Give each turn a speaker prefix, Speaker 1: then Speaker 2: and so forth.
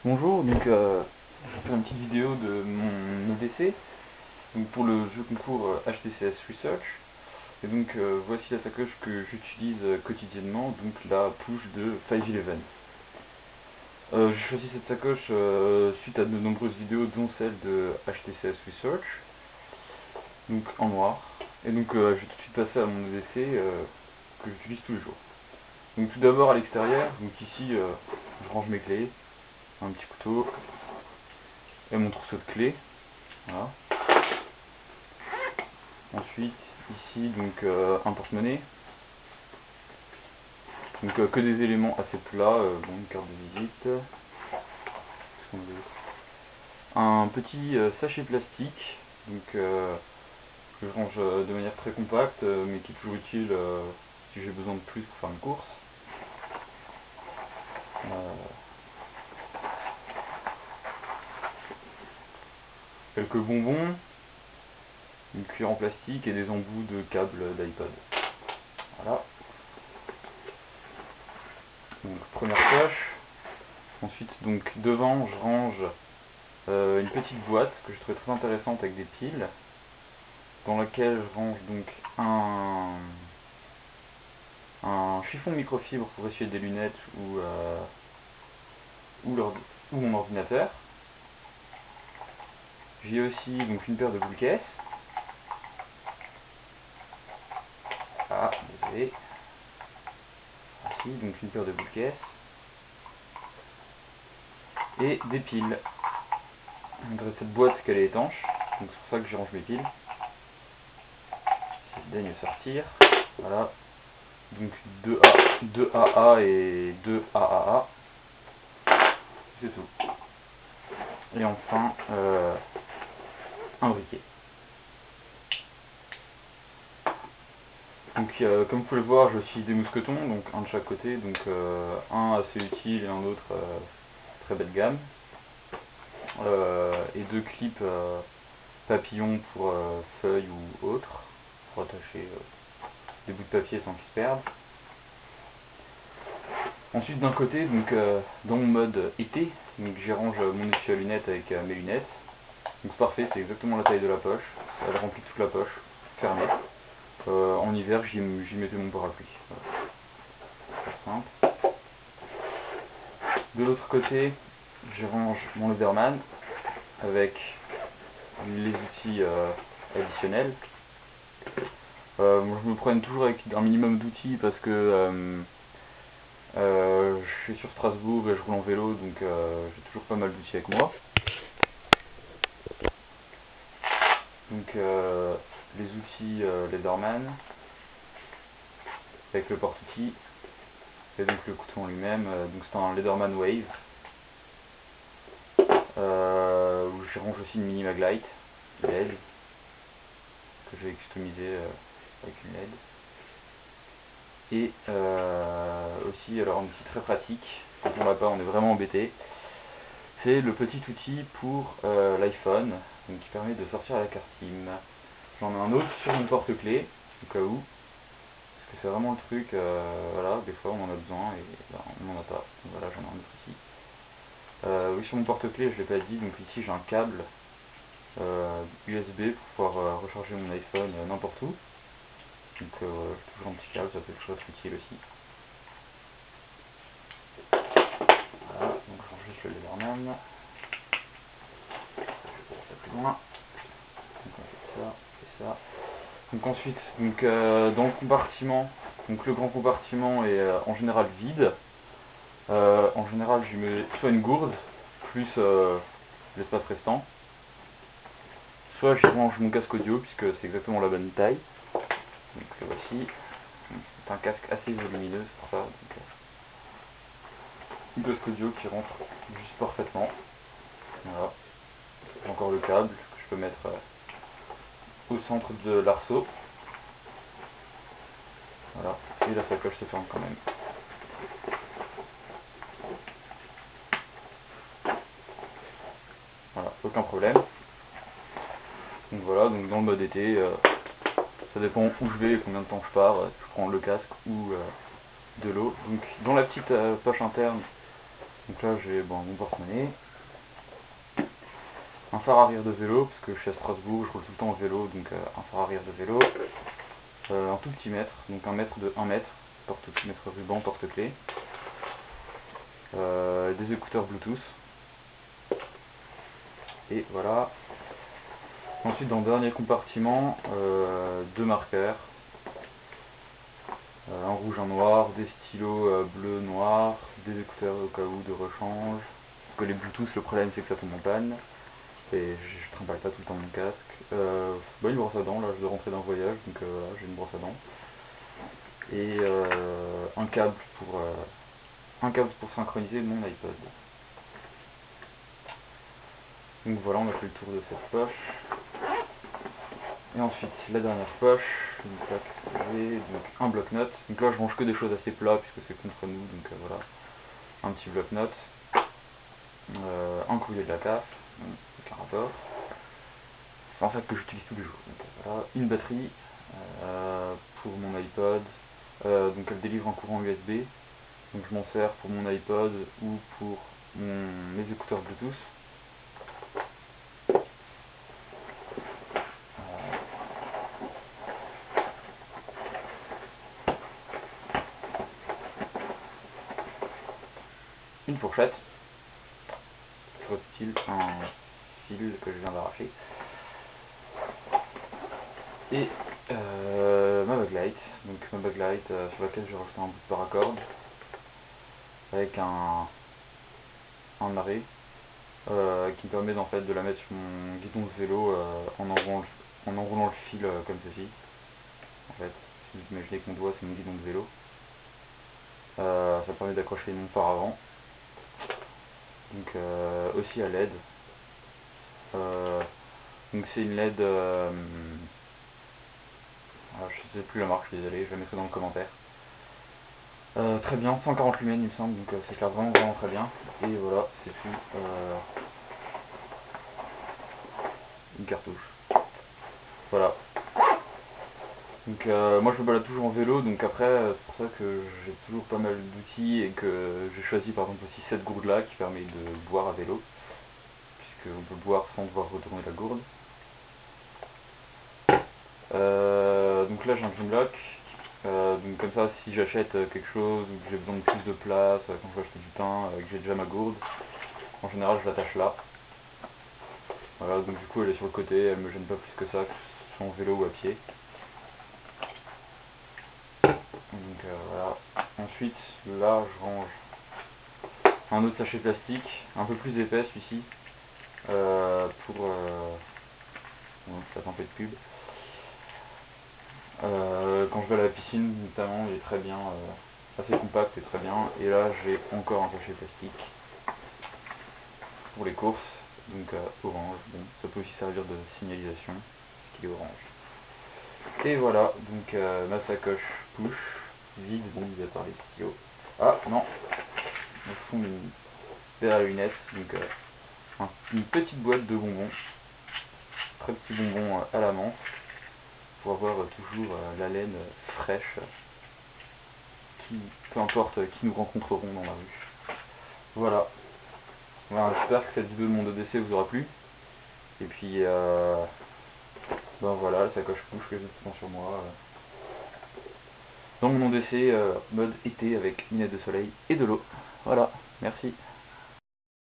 Speaker 1: Bonjour, donc je vais faire une petite vidéo de mon EDC donc pour le jeu concours HTCS Research. Et donc voici la sacoche que j'utilise quotidiennement, donc la push de 511. J'ai choisi cette sacoche suite à de nombreuses vidéos dont celle de HTCS Research, donc en noir. Et donc je vais tout de suite passer à mon EDC que j'utilise tous les jours. Donc tout d'abord à l'extérieur, donc ici je range mes clés, un petit couteau et mon trousseau de clés. Voilà. Ensuite, ici, donc un porte-monnaie. Donc que des éléments assez plats, bon, une carte de visite. Un petit sachet plastique, donc que je range de manière très compacte, mais qui est toujours utile si j'ai besoin de plus pour faire une course. Quelques bonbons, une cuillère en plastique et des embouts de câbles d'iPod. Voilà. Donc première poche. Ensuite, donc devant, je range une petite boîte que je trouvais très intéressante avec des piles, dans laquelle je range donc un chiffon microfibre pour essuyer des lunettes ou mon ordinateur. J'ai aussi donc une paire de boules caisses. Ah, désolé. Ici, donc une paire de boules caisses. Et des piles. Malgré cette boîte qu'elle est étanche, donc c'est pour ça que je range mes piles. Si je daigne sortir. Voilà. Donc 2 AA et 2 AAA. C'est tout. Et enfin, un briquet. Donc comme vous pouvez le voir, j'ai aussi des mousquetons, donc un de chaque côté, donc un assez utile et un autre très bas de gamme. Et deux clips papillons pour feuilles ou autres, pour attacher des bouts de papier sans qu'ils se perdent. Ensuite d'un côté, donc dans mon mode été, donc j'y range mon essuie à lunettes avec mes lunettes. Donc c'est parfait, c'est exactement la taille de la poche, elle remplit toute la poche, fermée. En hiver, j'y mettais mon parapluie. Voilà. Simple. De l'autre côté, je range mon Leatherman avec les outils additionnels. Moi, je me promène toujours avec un minimum d'outils parce que je suis sur Strasbourg et je roule en vélo, donc j'ai toujours pas mal d'outils avec moi. Donc les outils Leatherman avec le porte-outils et donc le couteau en lui-même. Donc c'est un Leatherman Wave. Où je range aussi une mini maglite LED que je vais customiser avec une LED. Et aussi, alors un outil très pratique, quand on l'a pas, on est vraiment embêté. C'est le petit outil pour l'iPhone, qui permet de sortir la carte SIM. J'en ai un autre sur mon porte-clés, au cas où. Parce que c'est vraiment le truc, voilà, des fois on en a besoin et ben, on n'en a pas. Donc voilà, j'en ai un autre ici. Oui, sur mon porte-clés, je ne l'ai pas dit, donc ici j'ai un câble USB pour pouvoir recharger mon iPhone n'importe où. Donc toujours un petit câble, ça peut toujours être utile aussi. Voilà, donc je range juste le Leatherman. Je vais passer plus loin. Donc on fait ça. Donc ensuite, donc, dans le compartiment, donc le grand compartiment est en général vide. En général, je mets soit une gourde, plus l'espace restant. Soit je range mon casque audio, puisque c'est exactement la bonne taille. Donc le voici. C'est un casque assez volumineux, c'est pour ça. Donc, une casque audio qui rentre juste parfaitement. Voilà. J'ai encore le câble que je peux mettre au centre de l'arceau. Voilà. Et la sacoche se ferme quand même. Voilà, aucun problème. Donc voilà, donc dans le mode été, ça dépend où je vais et combien de temps je pars, je prends le casque ou de l'eau. Donc dans la petite poche interne, Donc là j'ai mon porte-monnaie, un phare arrière de vélo, parce que je suis à Strasbourg, je roule tout le temps en vélo, donc un phare arrière de vélo, un tout petit mètre, donc un mètre de 1 mètre, mètre ruban, porte-clés, des écouteurs Bluetooth, et voilà. Ensuite dans le dernier compartiment, 2 marqueurs, un rouge, un noir, des stylos bleu, noir, des écouteurs au cas où de rechange, parce que les Bluetooth le problème c'est que ça tombe en panne, et je trimballe pas tout le temps mon casque, une brosse à dents, là je dois rentrer d'un voyage, donc voilà, j'ai une brosse à dents, et un câble pour synchroniser mon iPod. Donc voilà, on a fait le tour de cette poche. Et ensuite, la dernière poche, donc là, j'ai donc un bloc-notes. Donc là, je range que des choses assez plats puisque c'est contre nous, donc voilà. Un petit bloc-notes, un courrier de la CAF, aucun rapport. C'est un sac que j'utilise tous les jours. Donc voilà, une batterie pour mon iPod, donc elle délivre un courant USB. Donc je m'en sers pour mon iPod ou pour mes écouteurs Bluetooth. Une fourchette, style un fil que je viens d'arracher, et ma baglite, donc ma baglite sur laquelle j'ai rajouté un bout de paracorde avec un arrêt qui me permet en fait de la mettre sur mon guidon de vélo en enroulant le fil comme ceci. En fait, si vous imaginez que mon doigt c'est mon guidon de vélo, ça permet d'accrocher mon paravent. Donc aussi à LED. Donc c'est une LED, je sais plus la marque, je suis désolé, je la mettrai dans le commentaire. Très bien, 140 lumens il me semble, donc ça éclaire vraiment très bien. Et voilà, c'est tout, une cartouche. Voilà. Donc moi je me balade toujours en vélo, donc après c'est pour ça que j'ai toujours pas mal d'outils et que j'ai choisi par exemple aussi cette gourde là qui permet de boire à vélo, puisqu'on peut boire sans devoir retourner la gourde. Donc là j'ai un Grimlock, donc comme ça si j'achète quelque chose ou que j'ai besoin de plus de place, quand je vais acheter du pain, que j'ai déjà ma gourde, en général je l'attache là. Voilà, donc du coup elle est sur le côté, elle me gêne pas plus que ça, que ce soit en vélo ou à pied. Donc voilà. Ensuite là je range un autre sachet plastique, un peu plus épais celui-ci, pour ça fait un peu de pub. Quand je vais à la piscine notamment, il est très bien, assez compact et très bien. Et là j'ai encore un sachet plastique pour les courses, donc orange, bon, ça peut aussi servir de signalisation, parce qu'il est orange. Et voilà, donc ma sacoche push, vide, bon, mis à part les stylos. Ah non, au fond une paire à lunettes, donc une petite boîte de bonbons, très petit bonbon à la menthe, pour avoir toujours la laine fraîche, peu importe qui nous rencontrerons dans la rue. Voilà. Voilà, j'espère que cette vidéo de mon EDC vous aura plu. Et puis, ben voilà, la sacoche push que j'ai tout le temps sur moi. Dans mon EDC, mode été avec lunettes de soleil et de l'eau. Voilà, merci.